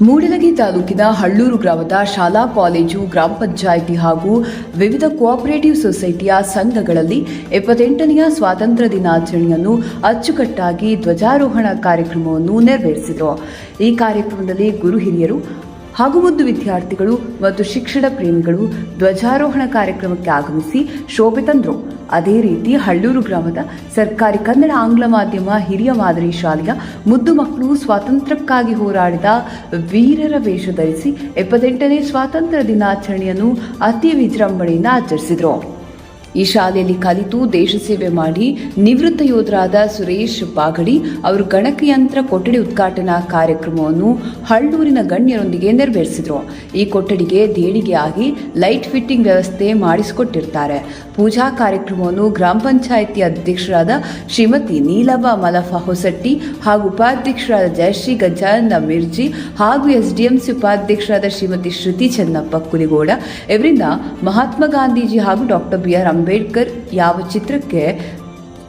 ಮೂಡಲಗಿ ತಾಲೂಕಿನ ಹಳ್ಳೂರು ಗ್ರಾಮದ ಶಾಲಾ ಕಾಲೇಜು ಗ್ರಾಮ ಪಂಚಾಯಿತಿ ಹಾಗೂ ವಿವಿಧ ಕೋಆಪರೇಟಿವ್ ಸೊಸೈಟಿಯ ಸಂಘಗಳಲ್ಲಿ 78ನೇ ಸ್ವಾತಂತ್ರ್ಯ ದಿನಾಚರಣೆಯನ್ನು ಅಚ್ಚುಕಟ್ಟಾಗಿ ಧ್ವಜಾರೋಹಣ ಕಾರ್ಯಕ್ರಮವನ್ನು ನೆರವೇರಿಸಿದರು. ಈ ಕಾರ್ಯಕ್ರಮದಲ್ಲಿ ಗುರು ಹಿರಿಯರು ಹಾಗೂ ಮುದ್ದು ವಿದ್ಯಾರ್ಥಿಗಳು ಮತ್ತು ಶಿಕ್ಷಣ ಪ್ರೇಮಿಗಳು ಧ್ವಜಾರೋಹಣ ಕಾರ್ಯಕ್ರಮಕ್ಕೆ ಆಗಮಿಸಿ ಶೋಭೆ ತಂದರು. ಅದೇ ರೀತಿ ಹಳ್ಳೂರು ಗ್ರಾಮದ ಸರ್ಕಾರಿ ಕನ್ನಡ ಆಂಗ್ಲ ಮಾಧ್ಯಮ ಹಿರಿಯ ಮಾದರಿ ಶಾಲೆಯ ಮುದ್ದು ಮಕ್ಕಳು ಸ್ವಾತಂತ್ರ್ಯಕ್ಕಾಗಿ ಹೋರಾಡಿದ ವೀರರ ವೇಷ ಧರಿಸಿ 78ನೇ ಸ್ವಾತಂತ್ರ್ಯ ದಿನಾಚರಣೆಯನ್ನು ಅತಿ ವಿಜೃಂಭಣೆಯಿಂದ ಆಚರಿಸಿದರು. ಈ ಶಾಲೆಯಲ್ಲಿ ಕಲಿತು ದೇಶ ಸೇವೆ ಮಾಡಿ ನಿವೃತ್ತ ಯೋಧರಾದ ಸುರೇಶ್ ಬಾಗಡಿ ಅವರು ಗಣಕಯಂತ್ರ ಕೊಠಡಿ ಉದ್ಘಾಟನಾ ಕಾರ್ಯಕ್ರಮವನ್ನು ಹಳ್ಳೂರಿನ ಗಣ್ಯರೊಂದಿಗೆ ನೆರವೇರಿಸಿದರು. ಈ ಕೊಠಡಿಗೆ ದೇಣಿಗೆಯಾಗಿ ಲೈಟ್ ಫಿಟ್ಟಿಂಗ್ ವ್ಯವಸ್ಥೆ ಮಾಡಿಸಿಕೊಟ್ಟಿರ್ತಾರೆ. ಪೂಜಾ ಕಾರ್ಯಕ್ರಮವನ್ನು ಗ್ರಾಮ ಪಂಚಾಯಿತಿ ಅಧ್ಯಕ್ಷರಾದ ಶ್ರೀಮತಿ ನೀಲಮ್ಮ ಮಲಫ ಹೊಸಟ್ಟಿ ಹಾಗೂ ಉಪಾಧ್ಯಕ್ಷರಾದ ಜಯಶ್ರೀ ಗಜಾನಂದ ಮಿರ್ಜಿ ಹಾಗೂ ಎಸ್ಡಿಎಂಸಿ ಉಪಾಧ್ಯಕ್ಷರಾದ ಶ್ರೀಮತಿ ಶ್ರುತಿ ಚೆನ್ನಪ್ಪ ಕುಲಿಗೋಡ ಇವರಿಂದ ಮಹಾತ್ಮ ಗಾಂಧೀಜಿ ಹಾಗೂ ಡಾಕ್ಟರ್ BR ಅಂಬೇಡ್ಕರ್ ಯಾವ ಚಿತ್ರಕ್ಕೆ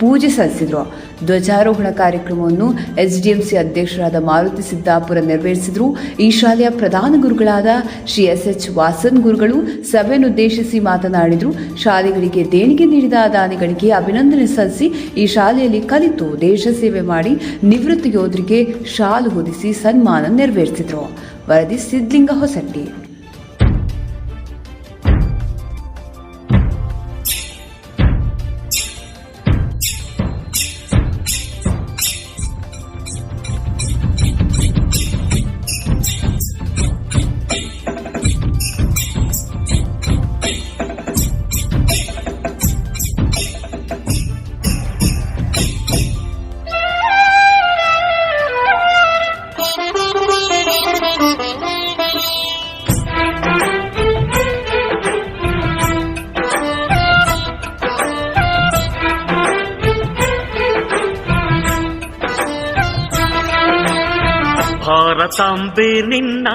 ಪೂಜೆ ಸಲ್ಲಿಸಿದರು. ಧ್ವಜಾರೋಹಣ ಕಾರ್ಯಕ್ರಮವನ್ನು ಎಸ್ಡಿಎಂಸಿ ಅಧ್ಯಕ್ಷರಾದ ಮಾರುತಿ ಸಿದ್ದಾಪುರ ನೆರವೇರಿಸಿದರು. ಈ ಶಾಲೆಯ ಪ್ರಧಾನ ಗುರುಗಳಾದ ಶ್ರೀ SH ವಾಸನ್ ಗುರುಗಳು ಸಭೆಯನ್ನುದ್ದೇಶಿಸಿ ಮಾತನಾಡಿದರು. ಶಾಲೆಗಳಿಗೆ ದೇಣಿಗೆ ನೀಡಿದ ದಾನಿಗಳಿಗೆ ಅಭಿನಂದನೆ ಸಲ್ಲಿಸಿ ಈ ಶಾಲೆಯಲ್ಲಿ ಕಲಿತು ದೇಶ ಸೇವೆ ಮಾಡಿ ನಿವೃತ್ತ ಯೋಧರಿಗೆ ಶಾಲು ಹೊದಿಸಿ ಸನ್ಮಾನ ನೆರವೇರಿಸಿದರು. ವರದಿ ಸಿದ್ಲಿಂಗ ಹೊಸಟ್ಟಿ. ಭಾರತಾಂಬೆ ನಿನ್ನ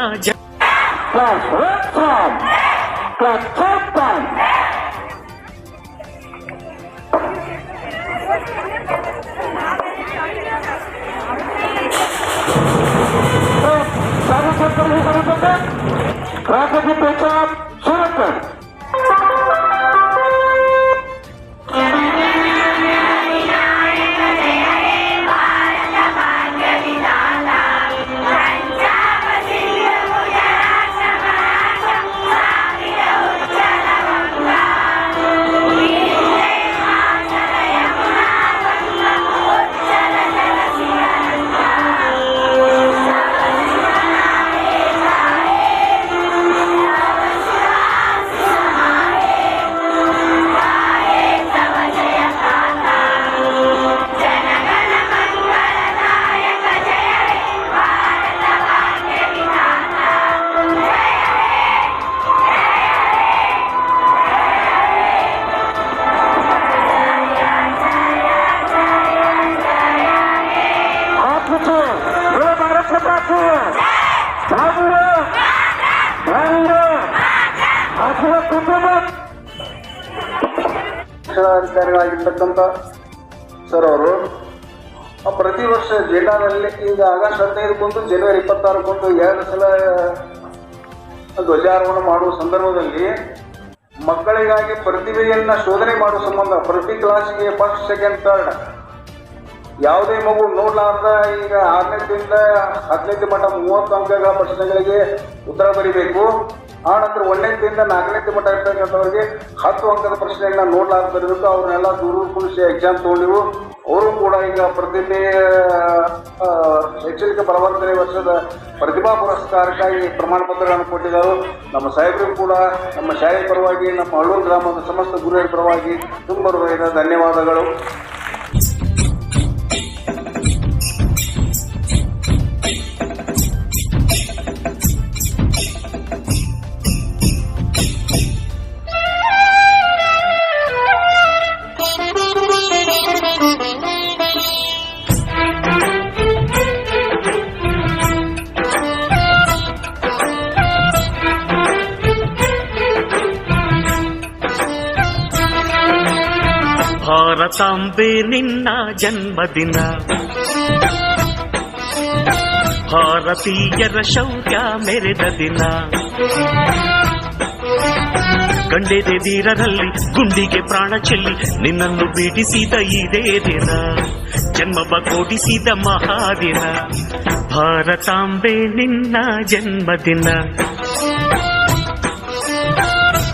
ಅಧಿಕಾರಿಗಳಾಗಿರ್ತಕ್ಕಂಥ ಸರ್ ಅವರು ಪ್ರತಿ ವರ್ಷ ಜೇಡಾದಲ್ಲಿ ಈಗ ಆಗಸ್ಟ್ 15 ಜನವರಿ 26 2 ಸಲ ಧ್ವಜಾರೋಹಣ ಮಾಡುವ ಸಂದರ್ಭದಲ್ಲಿ ಮಕ್ಕಳಿಗಾಗಿ ಪ್ರತಿಭೆಯನ್ನ ಶೋಧನೆ ಮಾಡುವ ಸಂಬಂಧ ಪ್ರತಿ ಕ್ಲಾಸಿಗೆ ಫಸ್ಟ್ ಸೆಕೆಂಡ್ ಥರ್ಡ್ ಯಾವುದೇ ಮಗು ನೋಡ್ಲಾರ್ದ ಈಗ 6ನೇದಿಂದ 10ನೇ ಮಟ್ಟ 30 ಅಂಕಗಳ ಪ್ರಶ್ನೆಗಳಿಗೆ ಉತ್ತರ ಬರೀಬೇಕು. ಆ ನಂತರ 1ನೇದಿಂದ 4ನೇ ಮಟ್ಟ ಇರ್ತಕ್ಕಂಥವ್ರಿಗೆ 10 ಅಂಕದ ಪ್ರಶ್ನೆಗಳನ್ನ ನೋಡ್ಲಾರ್ದ ಬರೀಬೇಕು. ಅವ್ರನ್ನೆಲ್ಲ ದೂರದರ್ಶಿ ಎಕ್ಸಾಮ್ ತಗೊಂಡಿವು. ಅವರು ಕೂಡ ಈಗ ಪ್ರತಿಭೆ ಶೈಕ್ಷಣಿಕ ಪರಿವರ್ತನೆ ವರ್ಷದ ಪ್ರತಿಭಾ ಪುರಸ್ಕಾರಕ್ಕಾಗಿ ಪ್ರಮಾಣ ಪತ್ರಗಳನ್ನು ಕೊಟ್ಟಿದ್ದಾರೆ. ನಮ್ಮ ಸಾಹೇಬರಿಗೂ ಕೂಡ ನಮ್ಮ ಶಾಲೆ ಪರವಾಗಿ ನಮ್ಮ ಹಳ್ಳೂರು ಗ್ರಾಮದ ಸಮಸ್ತ ಗುರುಗಳ ಪರವಾಗಿ ತುಂಬ ಹೃದಯದ ಧನ್ಯವಾದಗಳು. ಭಾರತಾಂಬೆ ನಿನ್ನ ಜನ್ಮದಿನ ಭಾರತೀಯರ ಶೌರ್ಯ ಮೆರೆದ ದಿನ, ಗಂಡೆದೆ ಧೀರರಲ್ಲಿ ಗುಂಡಿಗೆ ಪ್ರಾಣ ಚೆಲ್ಲಿ ನಿನ್ನನ್ನು ಬಿಡಿಸಿದ ಇದೇ ದಿನ, ಜನ್ಮವ ಕೊಡಿಸಿದ ಮಹಾದಿನ, ಭಾರತಾಂಬೆ ನಿನ್ನ ಜನ್ಮದಿನ.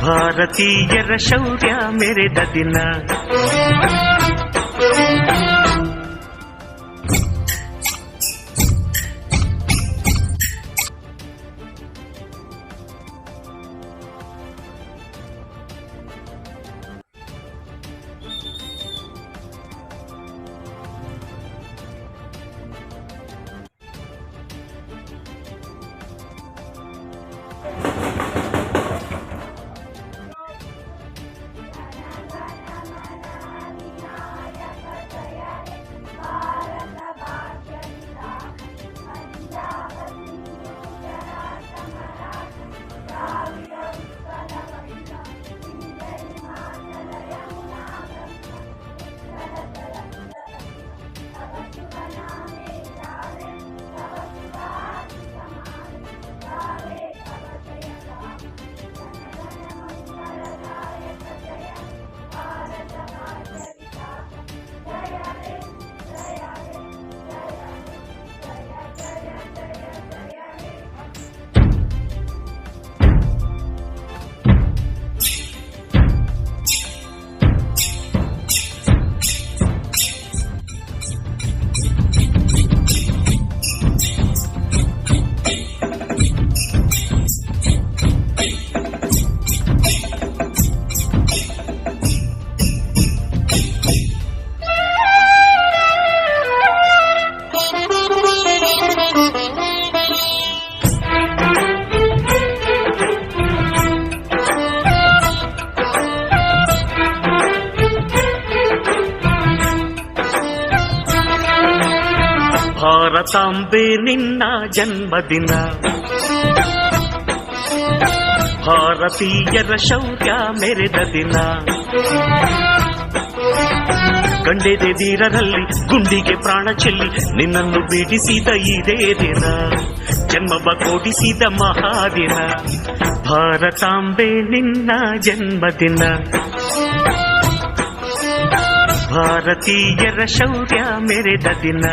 ಭಾರತೀಯರ ಶೌರ್ಯ ಮೆರೆದ ದಿನ. ಭಾರತಾಂಬೆ ನಿನ್ನ ಜನ್ಮದಿನ, ಭಾರತೀಯರ ಶೌರ್ಯ ಮೆರೆದ ದಿನ, ಗಂಡೆದೆ ಧೀರರಲ್ಲಿ ಗುಂಡಿಗೆ ಪ್ರಾಣ ಚೆಲ್ಲಿ ನಿನ್ನನ್ನು ಬಿಡಿಸಿದ ಇದೇ ದಿನ, ಜನ್ಮವ ಕೊಡಿಸಿದ ಮಹಾದಿನ, ಭಾರತಾಂಬೆ ನಿನ್ನ ಜನ್ಮದಿನ. ಭಾರತೀಯರ ಶೌರ್ಯ ಮೆರೆದ ದಿನ.